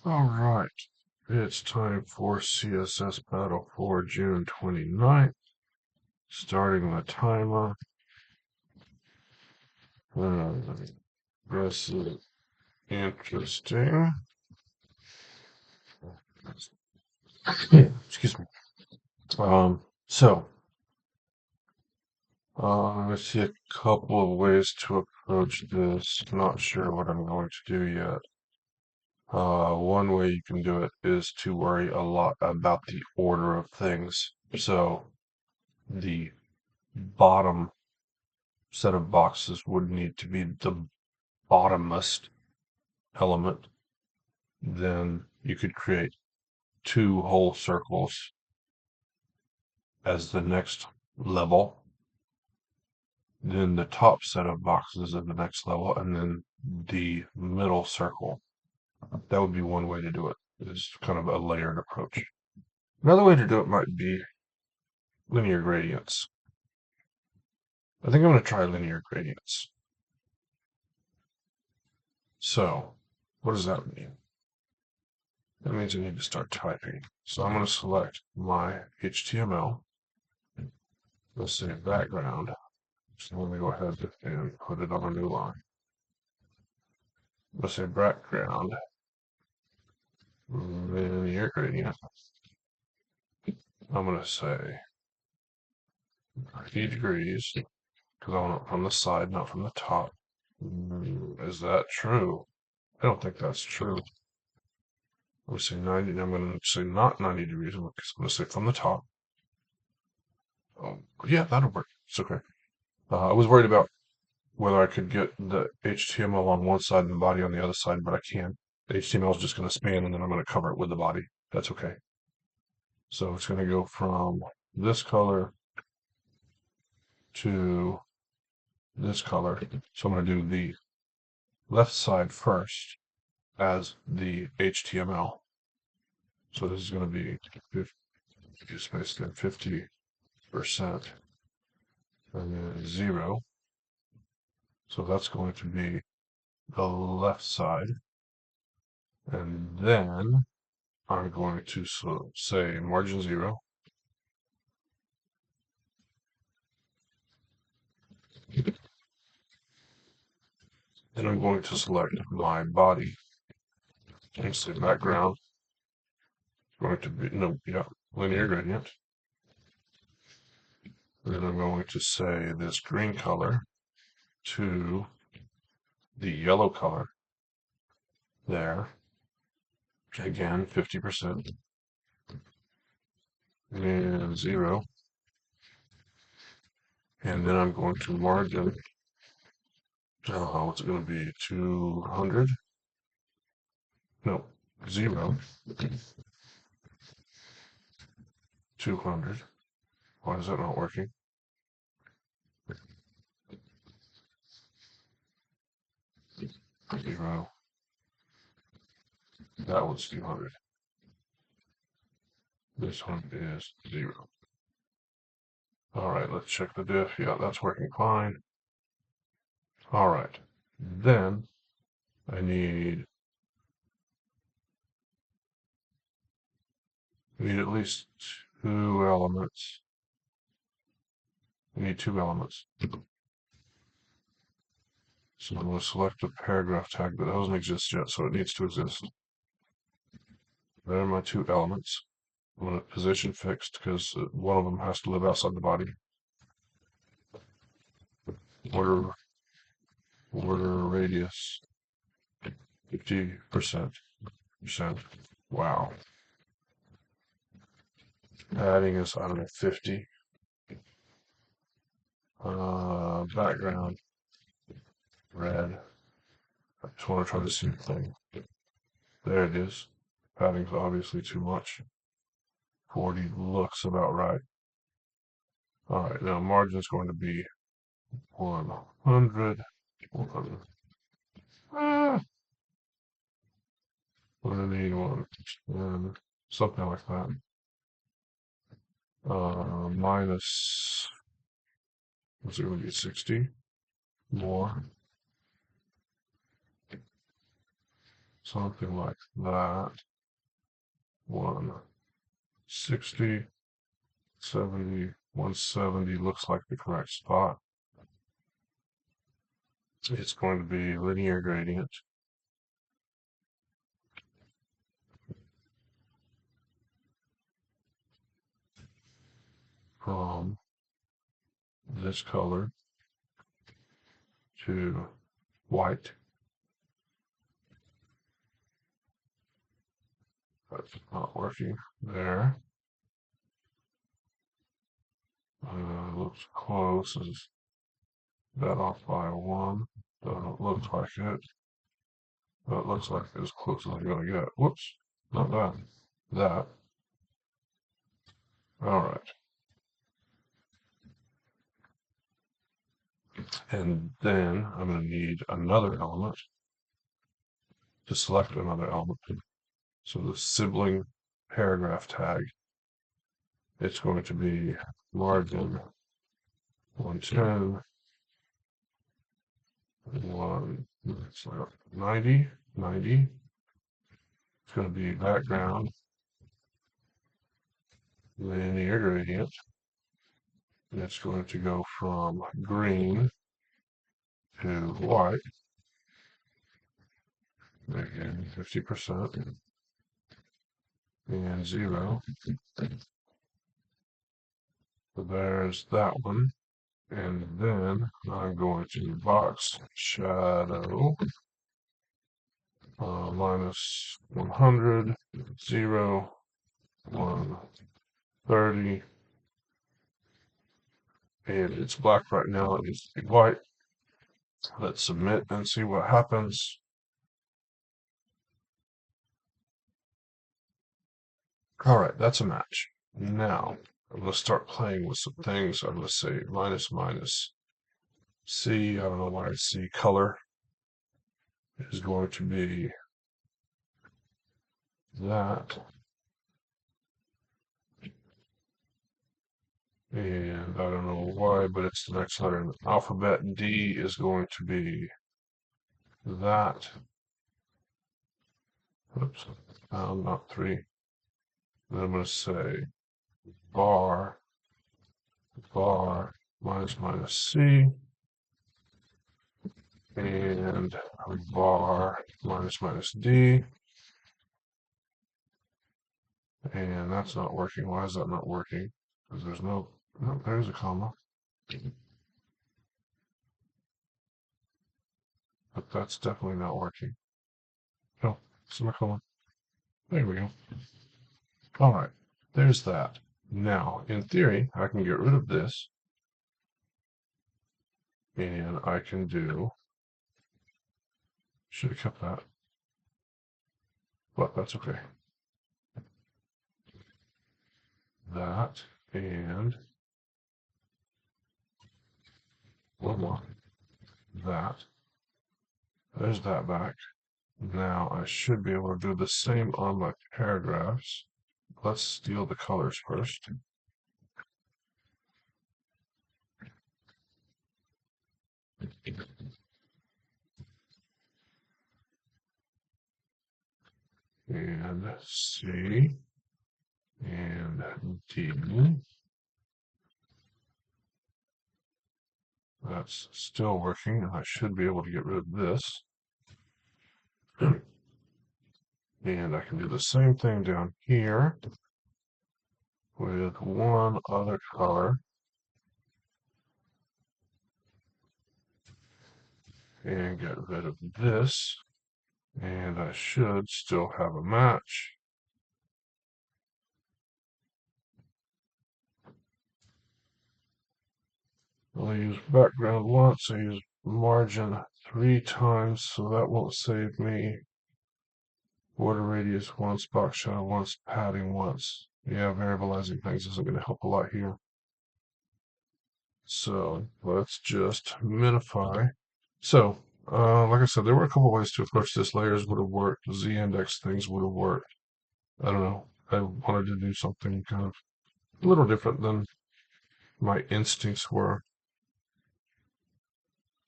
Alright, it's time for CSS Battle for June 29th. Starting the timer. This is interesting. Excuse me. So, I see a couple of ways to approach this. Not sure what I'm going to do yet. One way you can do it is to worry a lot about the order of things. So, the bottom set of boxes would need to be the bottommost element. Then you could create two whole circles as the next level. Then the top set of boxes in the next level, and then the middle circle. That would be one way to do it. It's kind of a layered approach. Another way to do it might be linear gradients. I think I'm going to try linear gradients. So, what does that mean? That means I need to start typing. So I'm going to select my HTML. Let's say background. So let me go ahead and put it on a new line. Let's say background. Linear gradient. I'm going to say 90 degrees because I want it from the side, not from the top. Is that true? I don't think that's true. I'm going to say 90. I'm going to say not 90 degrees. I'm going to say from the top. Oh, yeah, that'll work. It's okay. I was worried about whether I could get the HTML on one side and the body on the other side, but I can't. The HTML is just going to span, and then I'm going to cover it with the body. That's okay. So it's going to go from this color to this color. So I'm going to do the left side first as the HTML. So this is going to be 50, space there, 50%, and then 0. So that's going to be the left side. And then I'm going to say margin 0. Then I'm going to select my body and say background. It's going to be, no, yeah, linear gradient. Then I'm going to say this green color to the yellow color there. Again, 50%. And 0. And then I'm going to margin. What's it going to be? 200? No, 0. 200. Why is that not working? Zero. That one's 200. This one is 0. All right, let's check the diff. Yeah, that's working fine. All right, then I need at least 2 elements. We need 2 elements. So I'm going to select a paragraph tag that doesn't exist yet, so it needs to exist. There are my 2 elements. I'm going to position fixed because one of them has to live outside the body. Order radius 50%. Wow. Padding is, I don't know, 50. Background red. I just want to try the same thing. There it is. Padding's obviously too much. 40 looks about right. All right, now margin is going to be 100. 100. Ah, 181. And something like that. Minus, what's it going to be? 60. More. something like that. 160, 70, 170 looks like the correct spot. It's going to be linear gradient. From this color to white. That's not working there. Looks close. Is that off by 1? Doesn't look like it. But it looks like as close as I'm going to get. Whoops. Not that. That. Alright. And then I'm going to need another element to select another element. So the sibling paragraph tag, it's going to be margin 110, 90, 90. It's going to be background linear gradient. And it's going to go from green to white, again 50%, and 0. So there's that one. And then I'm going to box shadow minus 100, 0, 130. And it's black right now. It needs to be white. Let's submit and see what happens. All right, that's a match. Now I'm going to start playing with some things. I'm going to say minus minus C. I don't know why I see color is going to be that. And I don't know why, but it's the next letter in the alphabet. D is going to be that. Oops, not 3. Then I'm going to say bar, minus minus C, and bar, minus minus D. And that's not working. Why is that not working? Because there's no, there's a comma. But that's definitely not working. No, semicolon. There we go. All right, there's that. Now, in theory, I can get rid of this, and I can do, should have kept that, but that's okay. That, and one more. That. There's that back. Now I should be able to do the same on my paragraphs. Let's steal the colors first. And C and D. That's still working, and I should be able to get rid of this. And I can do the same thing down here with one other color. And get rid of this. And I should still have a match. I'll use background once. I use margin 3 times, so that won't save me. Border radius once, box shadow once, padding once. Yeah, variabilizing things isn't going to help a lot here. So let's just minify. So, like I said, there were a couple ways to approach this. Layers would have worked. Z-index things would have worked. I don't know. I wanted to do something kind of a little different than my instincts were.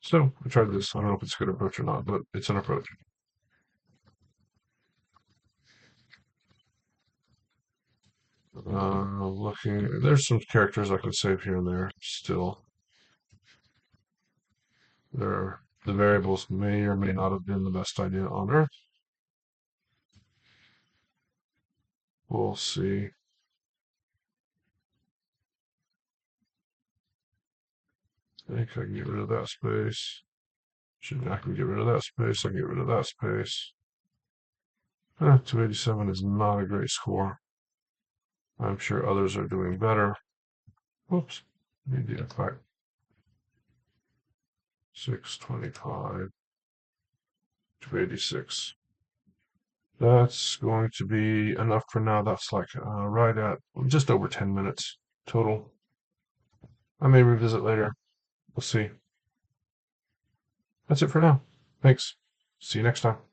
So I tried this. I don't know if it's a good approach or not, but it's an approach. Looking, there's some characters I can save here and there still. The variables may or may not have been the best idea on Earth. We'll see. I think I can get rid of that space. I can get rid of that space. I can get rid of that space. 287 is not a great score. I'm sure others are doing better. Whoops. Need the effect. 625. 286. That's going to be enough for now. That's like right at just over 10 minutes total. I may revisit later. We'll see. That's it for now. Thanks. See you next time.